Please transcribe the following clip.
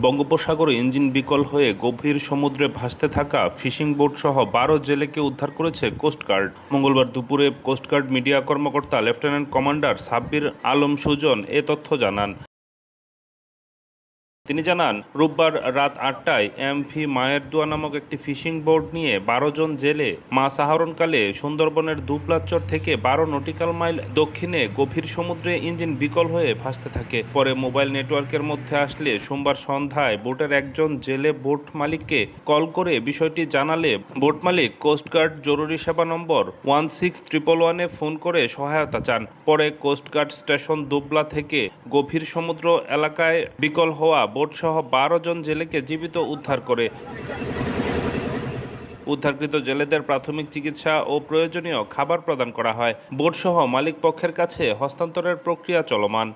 বঙ্গোপসাগরে ইঞ্জিন বিকল হয়ে গভীর সমুদ্রে ভাসতে থাকা ফিশিং বোটসহ ১২ জেলেকে উদ্ধার করেছে কোস্টগার্ড। মঙ্গলবার দুপুরে কোস্টগার্ড মিডিয়া কর্মকর্তা লেফটেন্যান্ট কমান্ডার সাব্বির আলম সুজন এ তথ্য জানান। তিনি জানান, রোববার রাত ৮টায় এমভি মায়ের দোয়া নামক একটি ফিশিং বোট নিয়ে ১২ জন জেলে মাছ আহরণকালে সুন্দরবনের দুবলাচর থেকে ১২ নটিক্যাল মাইল দক্ষিণে গভীর সমুদ্রে ইঞ্জিন বিকল হয়ে ভাসতে থাকে। পরে মোবাইল নেটওয়ার্কের মধ্যে আসলে সোমবার সন্ধ্যায় বোটের একজন জেলে বোট মালিককে কল করে বিষয়টি জানালে বোট মালিক কোস্টগার্ড জরুরি সেবা নম্বর 16111-এ ফোন করে সহায়তা চান। পরে কোস্টগার্ড স্টেশন দুবলা থেকে গভীর সমুদ্র এলাকায় বিকল হওয়া বোটসহ ১২ জন জেলেকে জীবিত উদ্ধার করে। উদ্ধারকৃত জেলেদের প্রাথমিক চিকিৎসা ও প্রয়োজনীয় খাবার প্রদান করা হয়। বোটসহ মালিক পক্ষের কাছে হস্তান্তরের প্রক্রিয়া চলমান।